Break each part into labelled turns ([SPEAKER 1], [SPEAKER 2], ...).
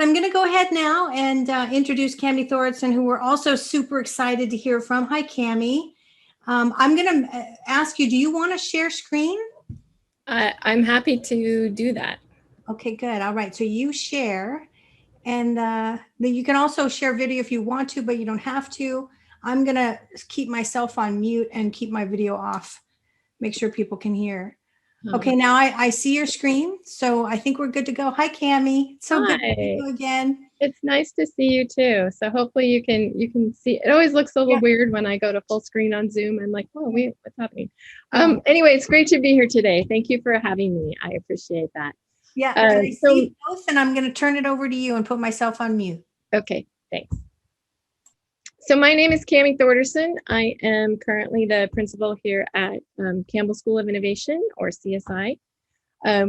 [SPEAKER 1] I'm going to go ahead now and introduce Cammie Thordarson, who we're also super excited to hear from. Hi, Cammie. I'm going to ask you, do you want to share screen?
[SPEAKER 2] I'm happy to do that.
[SPEAKER 1] Okay, good. All right. So you share, and then you can also share video if you want to, but you don't have to. I'm going to keep myself on mute and keep my video off. Make sure people can hear. Okay, now I see your screen, so I think we're good to go. Hi, Cammie. It's so good to see you again.
[SPEAKER 2] It's nice to see you too. So hopefully you can see. It always looks a little weird when I go to full screen on Zoom. I'm like, oh wait, what's happening? Anyway, it's great to be here today. Thank you for having me. I appreciate that.
[SPEAKER 1] Yeah, and I see both, and I'm going to turn it over to you and put myself on mute.
[SPEAKER 2] Okay, thanks. So my name is Cammie Thordarson. I am currently the principal here at Campbell School of Innovation, or CSI.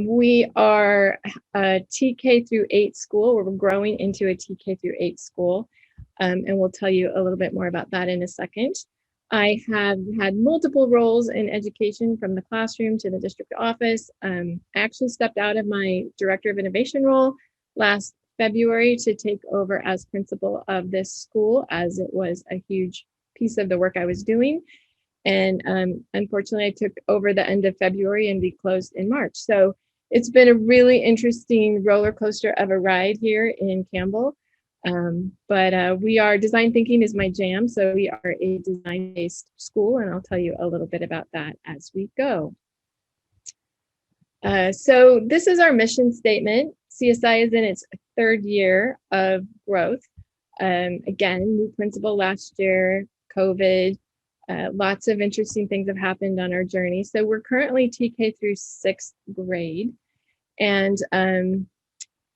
[SPEAKER 2] We are a TK through 8 school. We're growing into a TK through 8 school, and we'll tell you a little bit more about that in a second. I have had multiple roles in education, from the classroom to the district office. I actually stepped out of my director of innovation role last February to take over as principal of this school, as it was a huge piece of the work I was doing. And unfortunately, I took over the end of February and we closed in March. So it's been a really interesting roller coaster of a ride here in Campbell. But we are, design thinking is my jam. So we are a design-based school, and I'll tell you a little bit about that as we go. So this is our mission statement. CSI is in its 3rd year of growth. Again, new principal last year, COVID, lots of interesting things have happened on our journey. So we're currently TK through 6th grade, and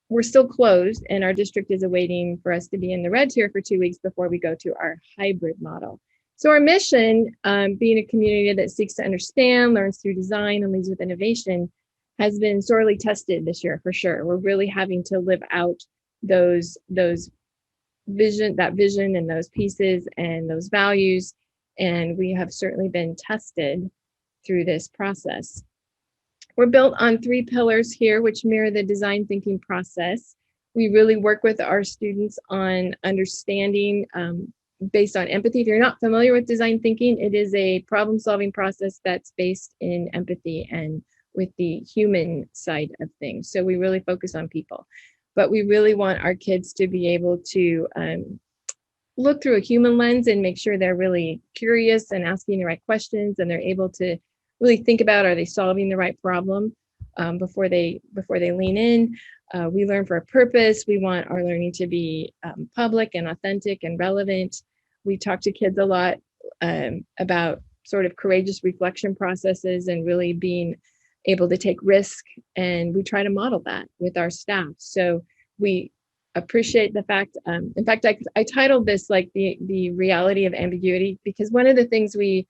[SPEAKER 2] we're still closed, and our district is awaiting for us to be in the red tier for 2 weeks before we go to our hybrid model. So our mission, being a community that seeks to understand, learns through design, and leads with innovation, has been sorely tested this year for sure. We're really having to live out that vision and those pieces and those values. And we have certainly been tested through this process. We're built on 3 pillars here, which mirror the design thinking process. We really work with our students on understanding based on empathy. If you're not familiar with design thinking, it is a problem-solving process that's based in empathy and with the human side of things. So we really focus on people, but we really want our kids to be able to look through a human lens and make sure they're really curious and asking the right questions, and they're able to really think about, are they solving the right problem before they lean in. We learn for a purpose. We want our learning to be public and authentic and relevant. We talk to kids a lot about sort of courageous reflection processes and really being able to take risk, and we try to model that with our staff. So we appreciate the fact, in fact, I titled this like the reality of ambiguity, because one of the things we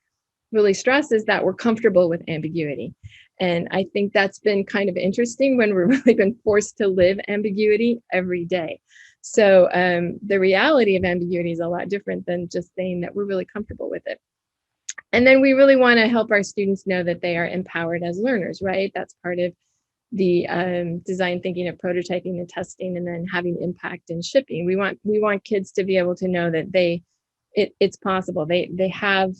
[SPEAKER 2] really stress is that we're comfortable with ambiguity. And I think that's been kind of interesting when we've really been forced to live ambiguity every day. So the reality of ambiguity is a lot different than just saying that we're really comfortable with it. And then we really want to help our students know that they are empowered as learners, right? That's part of the design thinking of prototyping and testing, and then having impact and shipping. We want kids to be able to know that it's possible. They have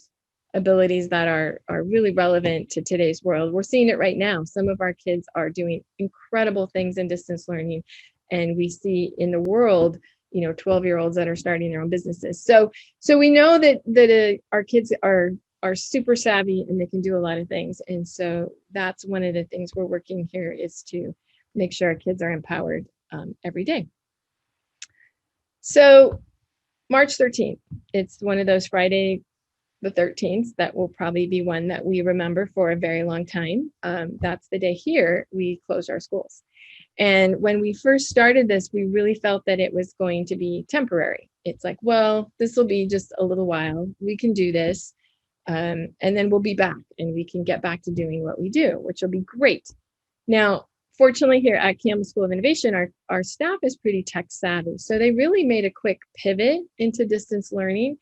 [SPEAKER 2] abilities that are really relevant to today's world. We're seeing it right now. Some of our kids are doing incredible things in distance learning, and we see in the world, 12-year-olds that are starting their own businesses. So we know that our kids are super savvy and they can do a lot of things. And so that's one of the things we're working here, is to make sure our kids are empowered every day. So March 13th, it's one of those Friday the 13th that will probably be one that we remember for a very long time. That's the day here we closed our schools. And when we first started this, we really felt that it was going to be temporary. It's like, well, this will be just a little while. We can do this. And then we'll be back and we can get back to doing what we do, which will be great. Now, fortunately here at Campbell School of Innovation, our staff is pretty tech savvy. So they really made a quick pivot into distance learning.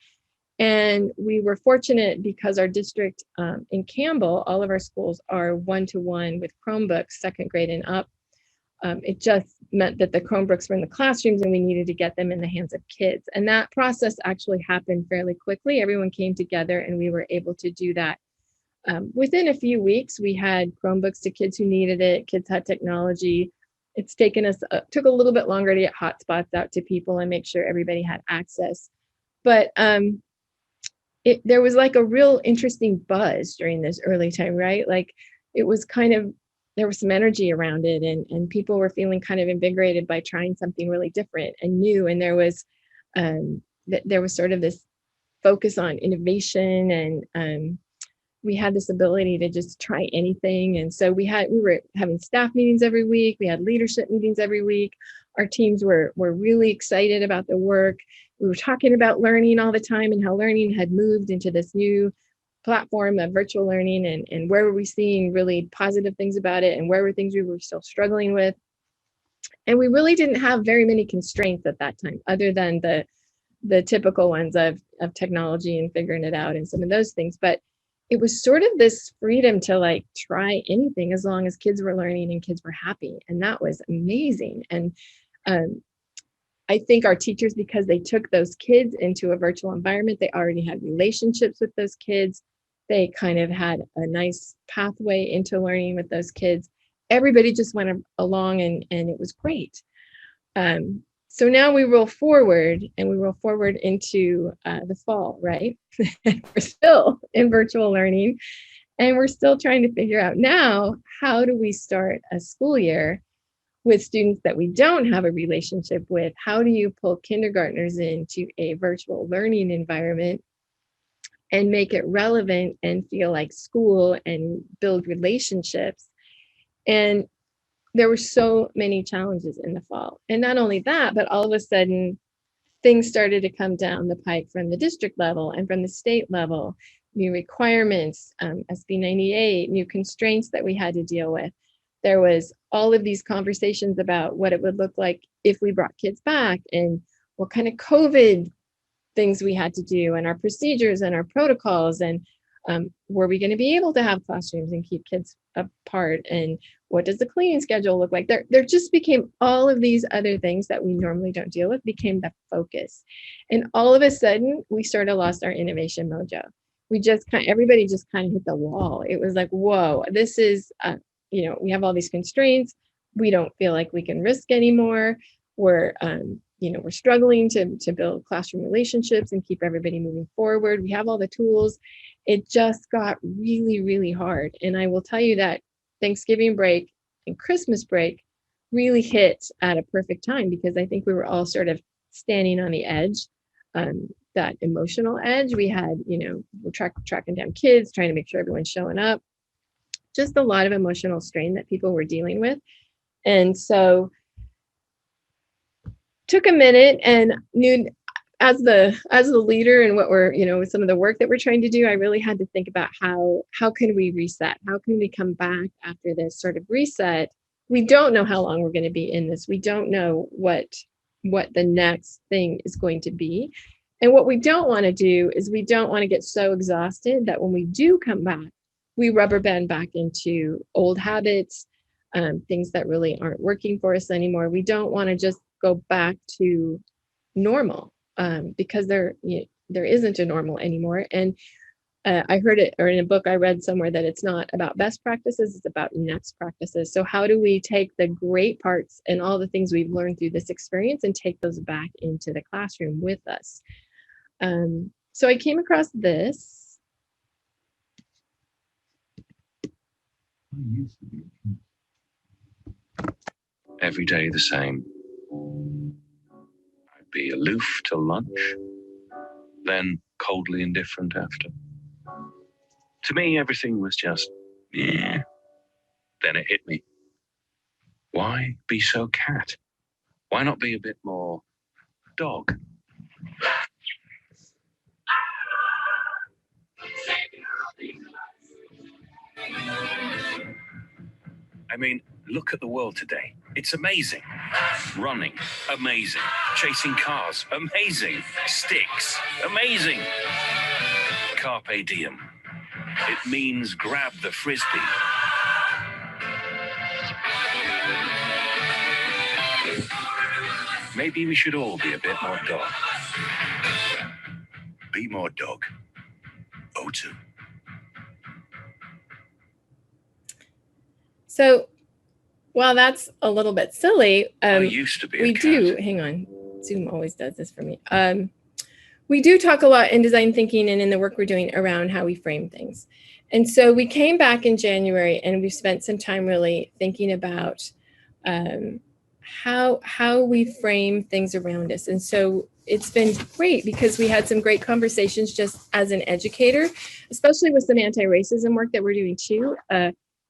[SPEAKER 2] And we were fortunate because our district in Campbell, all of our schools are 1-to-1 with Chromebooks, 2nd grade and up. It just meant that the Chromebooks were in the classrooms and we needed to get them in the hands of kids. And that process actually happened fairly quickly. Everyone came together and we were able to do that. Within a few weeks, we had Chromebooks to kids who needed it. Kids had technology. It's taken us, took a little bit longer to get hotspots out to people and make sure everybody had access. But there was like a real interesting buzz during this early time, right? Like it was kind of, there was some energy around it, and people were feeling kind of invigorated by trying something really different and new. And there was sort of this focus on innovation, and we had this ability to just try anything. And so we were having staff meetings every week. We had leadership meetings every week. Our teams were really excited about the work. We were talking about learning all the time and how learning had moved into this new platform of virtual learning, and where were we seeing really positive things about it and where were things we were still struggling with. And we really didn't have very many constraints at that time, other than the typical ones of technology and figuring it out and some of those things. But it was sort of this freedom to like try anything as long as kids were learning and kids were happy. And that was amazing. And I think our teachers, because they took those kids into a virtual environment, they already had relationships with those kids. They kind of had a nice pathway into learning with those kids. Everybody just went along and it was great. So now we roll forward into the fall, right? We're still in virtual learning, and we're still trying to figure out now, how do we start a school year with students that we don't have a relationship with? How do you pull kindergartners into a virtual learning environment and make it relevant and feel like school and build relationships? And there were so many challenges in the fall. And not only that, but all of a sudden, things started to come down the pike from the district level and from the state level. New requirements, SB 98, new constraints that we had to deal with. There was all of these conversations about what it would look like if we brought kids back, and what kind of COVID things we had to do, and our procedures and our protocols, and were we going to be able to have classrooms and keep kids apart, and what does the cleaning schedule look like? There just became all of these other things that we normally don't deal with became the focus. And all of a sudden, we sort of lost our innovation mojo. Everybody just kind of hit the wall. It was like, whoa, this is, we have all these constraints. We don't feel like we can risk anymore. We're struggling to build classroom relationships and keep everybody moving forward. We have all the tools. It just got really, really hard. And I will tell you that Thanksgiving break and Christmas break really hit at a perfect time, because I think we were all sort of standing on the edge, that emotional edge. We had, we're tracking down kids, trying to make sure everyone's showing up. Just a lot of emotional strain that people were dealing with. And so took a minute, and knew as the leader and what we're, with some of the work that we're trying to do, I really had to think about how can we reset? How can we come back after this sort of reset? We don't know how long we're going to be in this. We don't know what the next thing is going to be. And what we don't want to do is we don't want to get so exhausted that when we do come back, we rubber band back into old habits, things that really aren't working for us anymore. We don't want to just go back to normal, because there isn't a normal anymore. And I heard it, or in a book I read somewhere, that it's not about best practices, it's about next practices. So how do we take the great parts and all the things we've learned through this experience and take those back into the classroom with us? So I came across this.
[SPEAKER 3] Every day the same. I'd be aloof till lunch, then coldly indifferent after. To me, everything was just, yeah. Then it hit me. Why be so cat? Why not be a bit more dog? I mean, look at the world today. It's amazing. Running, amazing. Chasing cars, amazing. Sticks, amazing. Carpe diem. It means grab the frisbee. Maybe we should all be a bit more dog. Be more dog. O2.
[SPEAKER 2] So while that's a little bit silly,
[SPEAKER 3] I used to be a
[SPEAKER 2] we
[SPEAKER 3] cat.
[SPEAKER 2] do, hang on, Zoom always does this for me. We do talk a lot in design thinking and in the work we're doing around how we frame things. And so we came back in January and we've spent some time really thinking about how we frame things around us. And so it's been great because we had some great conversations just as an educator, especially with some anti-racism work that we're doing too.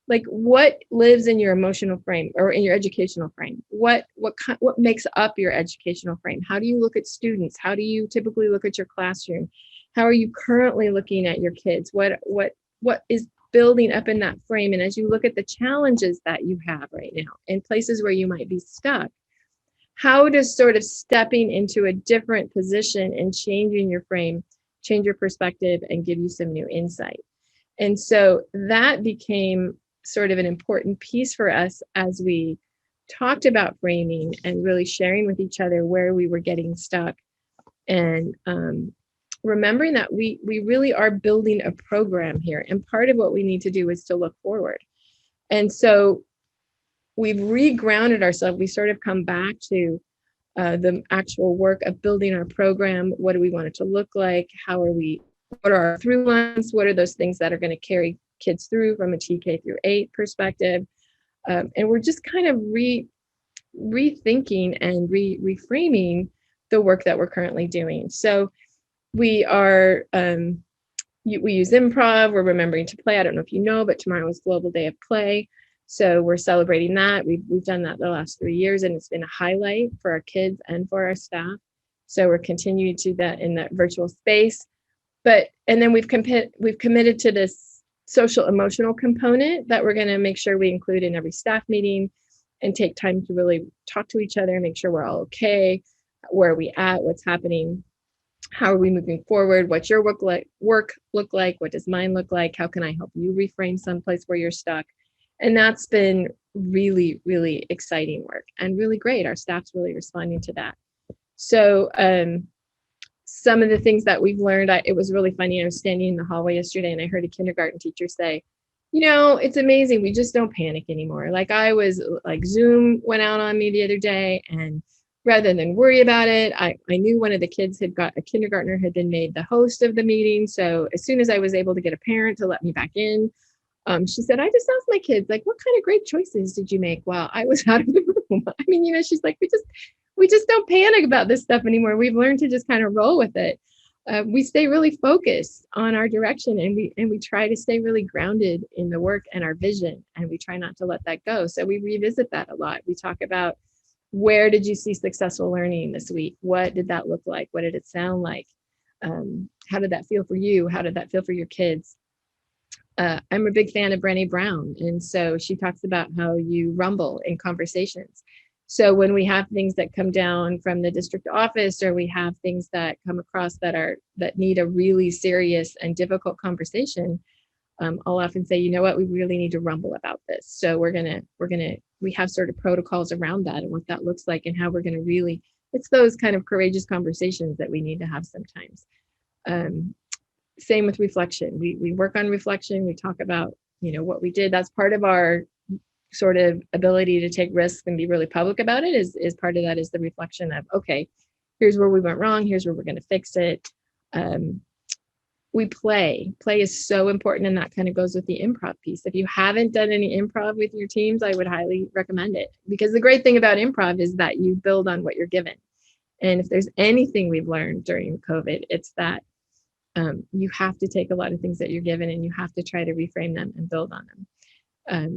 [SPEAKER 2] Like what lives in your emotional frame or in your educational frame? What makes up your educational frame? How do you look at students? How do you typically look at your classroom? How are you currently looking at your kids? What is building up in that frame? And as you look at the challenges that you have right now and places where you might be stuck, how does sort of stepping into a different position and changing your frame change your perspective and give you some new insight? And so that became sort of an important piece for us as we talked about framing and really sharing with each other where we were getting stuck, and remembering that we really are building a program here, and part of what we need to do is to look forward. And so we've regrounded ourselves. We sort of come back to the actual work of building our program. What do we want it to look like? What are our through lines? What are those things that are going to carry kids through from a TK through 8 perspective? And we're just kind of rethinking and reframing the work that we're currently doing. So we are, we use improv, we're remembering to play. I don't know if you know, but tomorrow is Global Day of Play. So we're celebrating that. We've done that the last 3 years, and it's been a highlight for our kids and for our staff. So we're continuing to do that in that virtual space. And then we've committed to this social emotional component that we're going to make sure we include in every staff meeting and take time to really talk to each other and make sure we're all okay. Where are we at? What's happening? How are we moving forward? What's your work look like? What does mine look like? How can I help you reframe someplace where you're stuck? And that's been really, really exciting work and really great. Our staff's really responding to that. So some of the things that we've learned, it was really funny. I was standing in the hallway yesterday and I heard a kindergarten teacher say, it's amazing. We just don't panic anymore. Like Zoom went out on me the other day, and rather than worry about it, I knew one of the kids a kindergartner had been made the host of the meeting. So as soon as I was able to get a parent to let me back in, she said, I just asked my kids, like, what kind of great choices did you make while I was out of the room? I mean, she's like, we just don't panic about this stuff anymore. We've learned to just kind of roll with it. We stay really focused on our direction, and we try to stay really grounded in the work and our vision, and we try not to let that go. So we revisit that a lot. We talk about, where did you see successful learning this week? What did that look like? What did it sound like? How did that feel for you? How did that feel for your kids? I'm a big fan of Brené Brown, and so she talks about how you rumble in conversations. So when we have things that come down from the district office, or we have things that come across that need a really serious and difficult conversation, I'll often say, you know what, we really need to rumble about this. So we have sort of protocols around that and what that looks like, and how we're going to it's those kind of courageous conversations that we need to have sometimes. Same with reflection. We work on reflection. We talk about, what we did. That's part of our sort of ability to take risks and be really public about it. Is part of that is the reflection of, okay, here's where we went wrong. Here's where we're going to fix it. We play. Play is so important, and that kind of goes with the improv piece. If you haven't done any improv with your teams, I would highly recommend it, because the great thing about improv is that you build on what you're given. And if there's anything we've learned during COVID, it's that you have to take a lot of things that you're given, and you have to try to reframe them and build on them.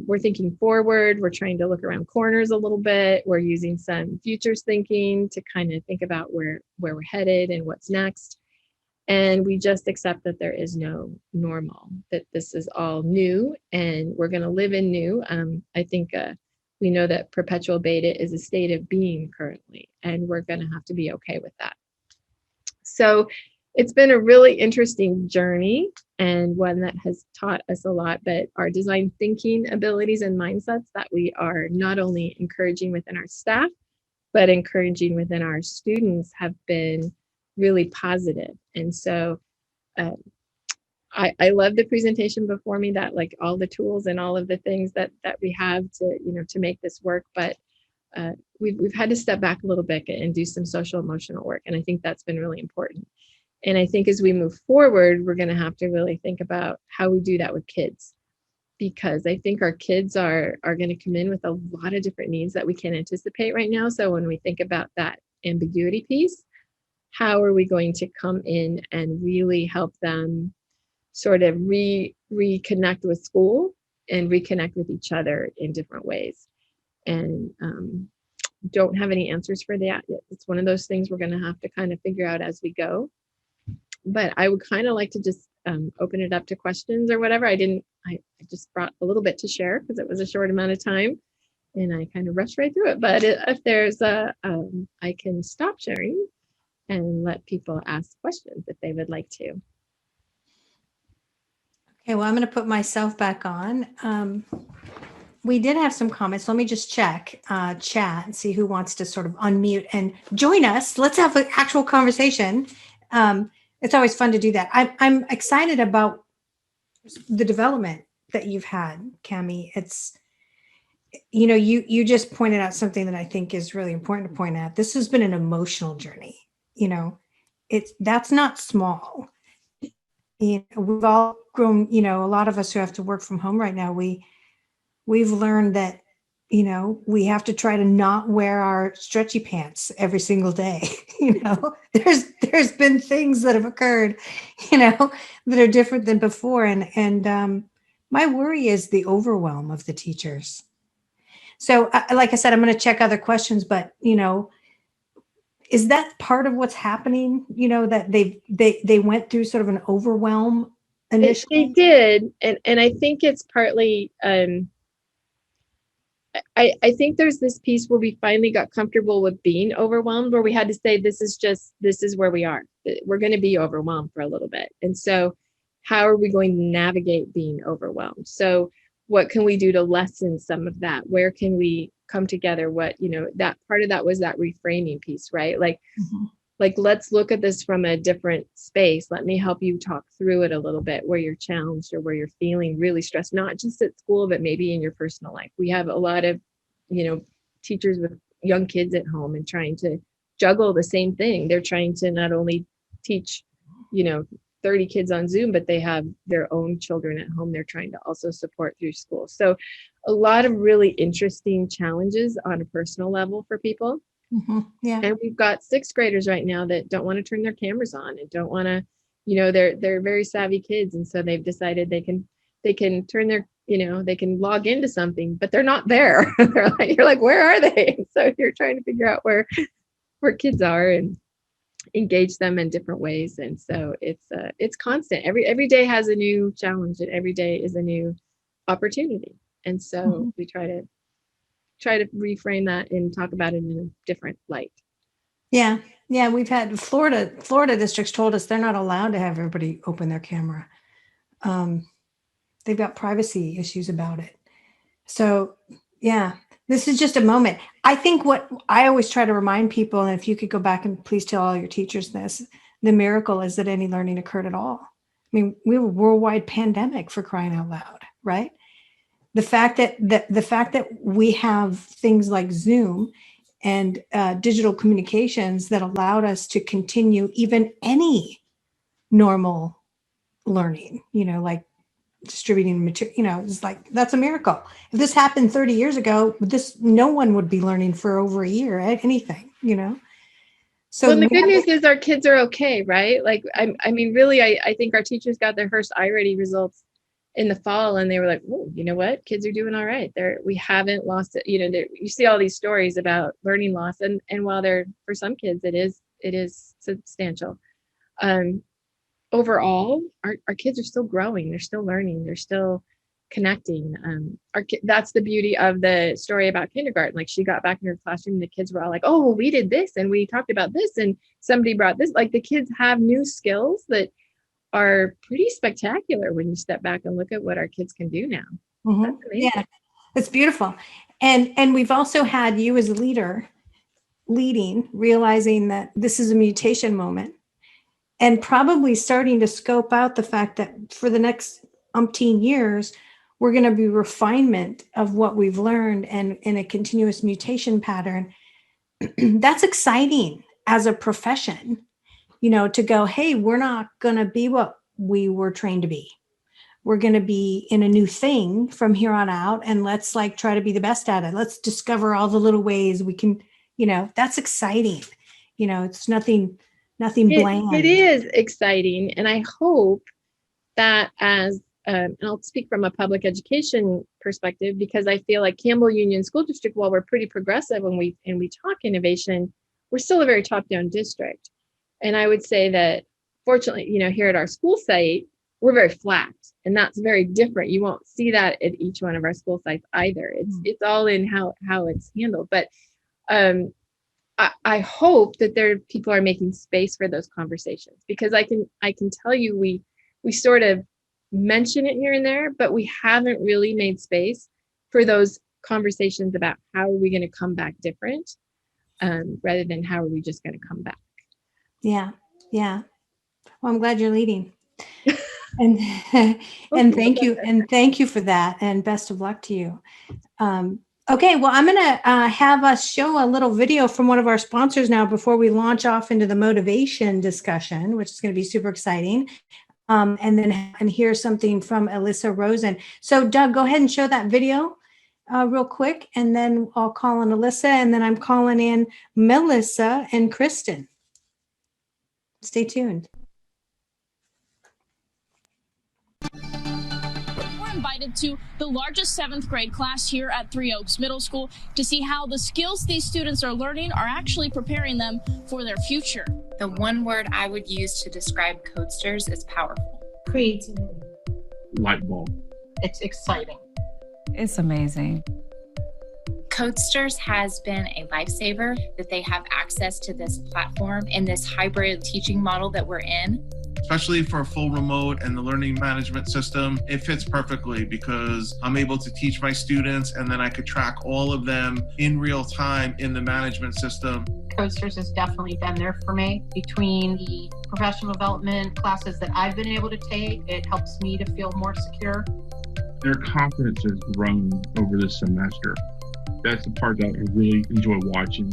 [SPEAKER 2] We're thinking forward. We're trying to look around corners a little bit. We're using some futures thinking to kind of think about where we're headed and what's next. And we just accept that there is no normal, that this is all new, and we're going to live in new. I think we know that perpetual beta is a state of being currently, and we're going to have to be okay with that. So it's been a really interesting journey, and one that has taught us a lot, but our design thinking abilities and mindsets that we are not only encouraging within our staff, but encouraging within our students have been really positive. And so I love the presentation before me, that like all the tools and all of the things that we have to, to make this work. But we've had to step back a little bit and do some social emotional work. And I think that's been really important. And I think as we move forward, we're going to have to really think about how we do that with kids, because I think our kids are going to come in with a lot of different needs that we can't anticipate right now. So when we think about that ambiguity piece, how are we going to come in and really help them sort of reconnect with school and reconnect with each other in different ways? And don't have any answers for that yet. It's one of those things we're going to have to kind of figure out as we go. But I would kind of like to just open it up to questions or whatever. I just brought a little bit to share because it was a short amount of time and I kind of rushed right through it. But if there's I can stop sharing and let people ask questions if they would like to.
[SPEAKER 1] Okay, well, I'm going to put myself back on. We did have some comments. Let me just check chat and see who wants to sort of unmute and join us. Let's have an actual conversation. It's always fun to do that. I'm excited about the development that you've had, Cami. It's, you just pointed out something that I think is really important to point out. This has been an emotional journey. That's not small. We've all grown, a lot of us who have to work from home right now, we've learned that, we have to try to not wear our stretchy pants every single day. There's been things that have occurred, that are different than before. And my worry is the overwhelm of the teachers. So like I said, I'm going to check other questions, but, is that part of what's happening? That they went through sort of an overwhelm initially?
[SPEAKER 2] They did. And I think it's partly, I think there's this piece where we finally got comfortable with being overwhelmed, where we had to say, this is where we are. We're going to be overwhelmed for a little bit. And so how are we going to navigate being overwhelmed? So what can we do to lessen some of that? Where can we come together? What, that part of that was that reframing piece, right? Like, let's look at this from a different space. Let me help you talk through it a little bit, where you're challenged or where you're feeling really stressed, not just at school, but maybe in your personal life. We have a lot of, teachers with young kids at home and trying to juggle the same thing. They're trying to not only teach, 30 kids on Zoom, but they have their own children at home they're trying to also support through school. So a lot of really interesting challenges on a personal level for people.
[SPEAKER 1] Yeah.
[SPEAKER 2] And we've got 6th graders right now that don't want to turn their cameras on and don't want to, they're very savvy kids. And so they've decided they can turn their, they can log into something, but they're not there. You're like, where are they? And so you're trying to figure out where kids are and engage them in different ways. And so it's constant. Every day has a new challenge and every day is a new opportunity. And so we try to reframe that and talk about it in a different light.
[SPEAKER 1] Yeah. We've had Florida districts told us they're not allowed to have everybody open their camera. They've got privacy issues about it. So yeah, this is just a moment. I think what I always try to remind people, and if you could go back and please tell all your teachers this, the miracle is that any learning occurred at all. I mean, we were a worldwide pandemic, for crying out loud, right? The fact that we have things like Zoom and digital communications that allowed us to continue even any normal learning, like distributing material, it's like, that's a miracle. If this happened 30 years ago, no one would be learning for over a year at anything, So
[SPEAKER 2] well, the good news is our kids are okay, right? Like, I mean, really, I think our teachers got their first iReady results in the fall and they were like, oh, you know what? Kids are doing all right. We haven't lost it. You see all these stories about learning loss and while for some kids, it is substantial. Overall, our kids are still growing. They're still learning. They're still connecting. That's the beauty of the story about kindergarten. Like, she got back in her classroom, the kids were all like, oh, well, we did this and we talked about this and somebody brought this. Like, the kids have new skills that are pretty spectacular when you step back and look at what our kids can do now. That's amazing.
[SPEAKER 1] Yeah, it's beautiful. And we've also had you as a leader leading, realizing that this is a mutation moment, and probably starting to scope out the fact that for the next umpteen years, we're going to be refinement of what we've learned and in a continuous mutation pattern. That's exciting as a profession, to go, hey, we're not going to be what we were trained to be. We're going to be in a new thing from here on out. And let's try to be the best at it. Let's discover all the little ways we can, that's exciting. It's nothing bland.
[SPEAKER 2] It is exciting. And I hope that and I'll speak from a public education perspective, because I feel like Campbell Union School District, while we're pretty progressive when we talk innovation, we're still a very top-down district. And I would say that fortunately, here at our school site, we're very flat, and that's very different. You won't see that at each one of our school sites either. It's all in how it's handled. But I hope that people are making space for those conversations, because I can tell you we sort of mention it here and there, but we haven't really made space for those conversations about how are we going to come back different, rather than how are we just going to come back.
[SPEAKER 1] Yeah. Well, I'm glad you're leading. And thank you for that, and best of luck to you. Okay, well, I'm going to have us show a little video from one of our sponsors now before we launch off into the motivation discussion, which is going to be super exciting. And then hear something from Alyssa Rosen. So Doug, go ahead and show that video real quick, and then I'll call on Alyssa, and then I'm calling in Melissa and Kristen. Stay tuned.
[SPEAKER 4] Invited to the largest 7th grade class here at Three Oaks Middle School to see how the skills these students are learning are actually preparing them for their future.
[SPEAKER 5] The one word I would use to describe Codesters is powerful.
[SPEAKER 6] Creativity.
[SPEAKER 7] Light bulb.
[SPEAKER 6] It's exciting.
[SPEAKER 8] It's amazing.
[SPEAKER 5] Codesters has been a lifesaver that they have access to this platform in this hybrid teaching model that we're in.
[SPEAKER 9] Especially for a full remote and the learning management system, it fits perfectly because I'm able to teach my students and then I could track all of them in real time in the management system.
[SPEAKER 6] Codesters has definitely been there for me. Between the professional development classes that I've been able to take, it helps me to feel more secure.
[SPEAKER 7] Their confidence has grown over this semester. That's the part that I really enjoy watching.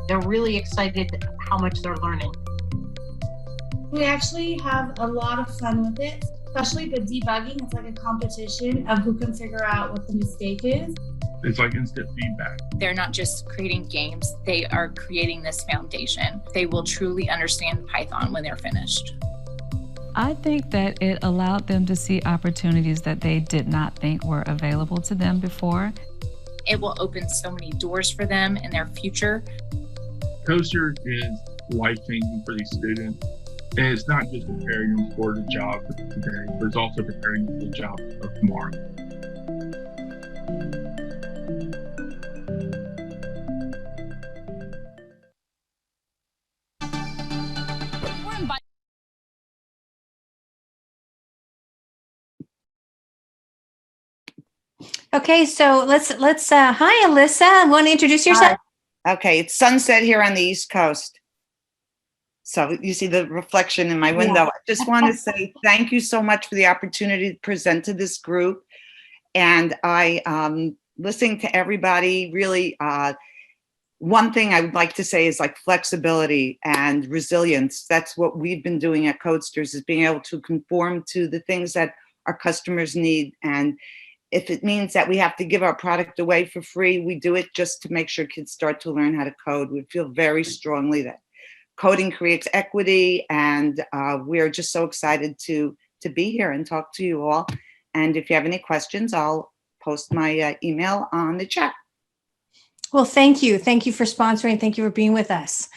[SPEAKER 6] They're really excited how much they're learning.
[SPEAKER 10] We actually have a lot of fun with it, especially the debugging. It's like a competition of who can figure out what the mistake is.
[SPEAKER 7] It's like instant feedback.
[SPEAKER 5] They're not just creating games, they are creating this foundation. They will truly understand Python when they're finished.
[SPEAKER 8] I think that it allowed them to see opportunities that they did not think were available to them before.
[SPEAKER 5] It will open so many doors for them in their future.
[SPEAKER 7] Coaster is life-changing for these students. And it's not just preparing them for the job of today, but it's also preparing them for the job of tomorrow.
[SPEAKER 1] Okay, so let's hi Alyssa. Want to introduce yourself?
[SPEAKER 11] Hi. Okay, it's sunset here on the East Coast. So you see the reflection in my window. Yeah. I just want to say thank you so much for the opportunity to present to this group. And I, listening to everybody, really, one thing I would like to say is like flexibility and resilience. That's what we've been doing at Codesters, is being able to conform to the things that our customers need. And if it means that we have to give our product away for free, we do it just to make sure kids start to learn how to code. We feel very strongly that coding creates equity, and we're just so excited to be here and talk to you all. And if you have any questions, I'll post my email on the chat.
[SPEAKER 1] Well, thank you. Thank you for sponsoring. Thank you for being with us.